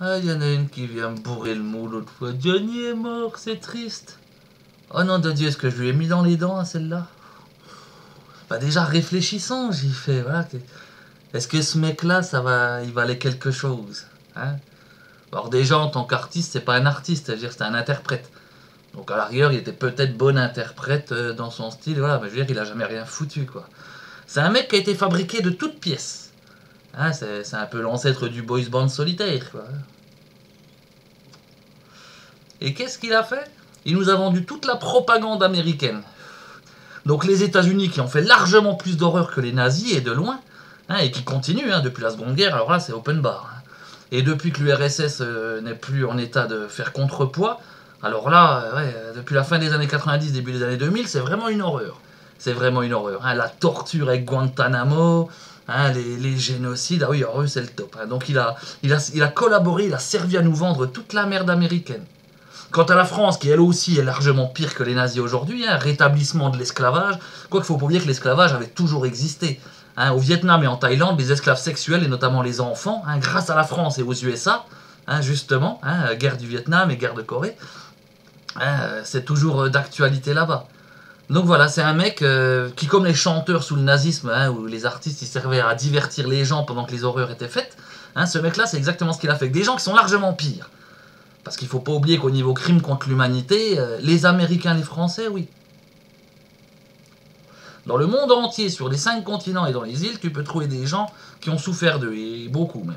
Ah, il y en a une qui vient me bourrer le mou l'autre fois. Johnny est mort, c'est triste. Oh non de Dieu, est-ce que je lui ai mis dans les dents à celle-là? Bah déjà réfléchissons, j'y fais, voilà. Est-ce que ce mec-là, il valait quelque chose, hein? Alors déjà, en tant qu'artiste, c'est pas un artiste, c'est-à-dire c'est un interprète. Donc à la rigueur, il était peut-être bon interprète dans son style, voilà, mais je veux dire, il a jamais rien foutu, quoi. C'est un mec qui a été fabriqué de toutes pièces. Hein, c'est un peu l'ancêtre du boys band solitaire, quoi. Et qu'est-ce qu'il a fait? Il nous a vendu toute la propagande américaine. Donc les États-Unis qui ont fait largement plus d'horreur que les nazis, et de loin, hein, et qui continuent depuis la Seconde Guerre, alors là c'est open bar. Hein. Et depuis que l'URSS n'est plus en état de faire contrepoids, alors là, depuis la fin des années 90, début des années 2000, c'est vraiment une horreur. C'est vraiment une horreur. Hein. La torture avec Guantanamo, hein, les génocides, ah oui, alors eux c'est le top. Hein. Donc il a collaboré, il a servi à nous vendre toute la merde américaine. Quant à la France, qui elle aussi est largement pire que les nazis aujourd'hui, hein, rétablissement de l'esclavage, quoique il faut pas oublier que l'esclavage avait toujours existé. Hein, au Vietnam et en Thaïlande, les esclaves sexuels, et notamment les enfants, hein, grâce à la France et aux USA, hein, justement, hein, guerre du Vietnam et guerre de Corée, hein, c'est toujours d'actualité là-bas. Donc voilà, c'est un mec qui, comme les chanteurs sous le nazisme, hein, où les artistes ils servaient à divertir les gens pendant que les horreurs étaient faites, hein, ce mec-là, c'est exactement ce qu'il a fait. Des gens qui sont largement pires. Parce qu'il ne faut pas oublier qu'au niveau crime contre l'humanité, les Américains, les Français, oui. Dans le monde entier, sur les 5 continents et dans les îles, tu peux trouver des gens qui ont souffert d'eux, et beaucoup même.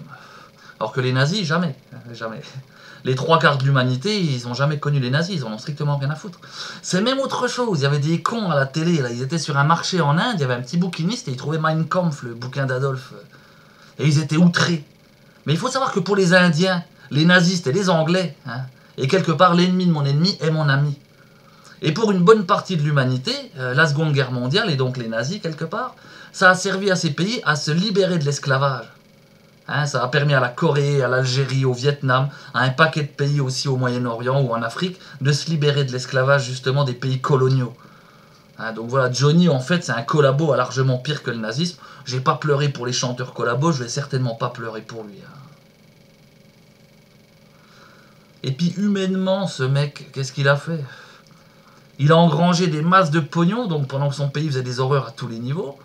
Alors que les nazis, jamais. Jamais. Les 3 quarts de l'humanité, ils n'ont jamais connu les nazis, ils en ont strictement rien à foutre. C'est même autre chose, il y avait des cons à la télé, là. Ils étaient sur un marché en Inde, il y avait un petit bouquiniste et ils trouvaient Mein Kampf, le bouquin d'Adolphe. Et ils étaient outrés. Mais il faut savoir que pour les Indiens, les nazistes et les Anglais, hein, et quelque part l'ennemi de mon ennemi est mon ami. Et pour une bonne partie de l'humanité, la Seconde Guerre mondiale, et donc les nazis quelque part, ça a servi à ces pays à se libérer de l'esclavage. Hein, ça a permis à la Corée, à l'Algérie, au Vietnam, à un paquet de pays aussi au Moyen-Orient ou en Afrique, de se libérer de l'esclavage justement des pays coloniaux. Hein, donc voilà, Johnny en fait c'est un collabo largement pire que le nazisme. J'ai pas pleuré pour les chanteurs collabos, je vais certainement pas pleurer pour lui. Hein. Et puis humainement, ce mec, qu'est-ce qu'il a fait? Il a engrangé des masses de pognon, donc pendant que son pays faisait des horreurs à tous les niveaux.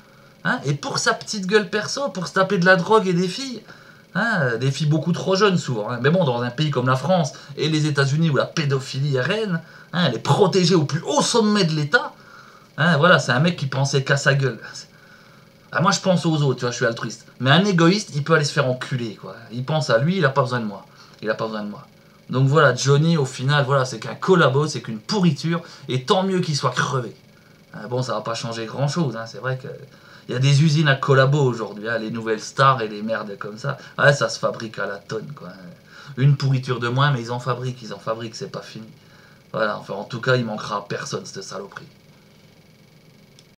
Hein, et pour sa petite gueule perso, pour se taper de la drogue et des filles. Hein, des filles beaucoup trop jeunes souvent. Hein. Mais bon, dans un pays comme la France et les États-Unis où la pédophilie est reine, hein, elle est protégée au plus haut sommet de l'État. Hein, voilà, c'est un mec qui pensait qu'à sa gueule. Ah, moi je pense aux autres, tu vois, je suis altruiste. Mais un égoïste, il peut aller se faire enculer, quoi. Il pense à lui, il a pas besoin de moi. Il a pas besoin de moi. Donc voilà, Johnny, au final, voilà, c'est qu'un collabo, c'est qu'une pourriture, et tant mieux qu'il soit crevé. Bon, ça va pas changer grand-chose, hein, c'est vrai que... Il y a des usines à collabo aujourd'hui, hein, les nouvelles stars et les merdes comme ça. Ouais, ça se fabrique à la tonne, quoi. Une pourriture de moins, mais ils en fabriquent, c'est pas fini. Voilà, enfin, en tout cas, il manquera à personne, cette saloperie.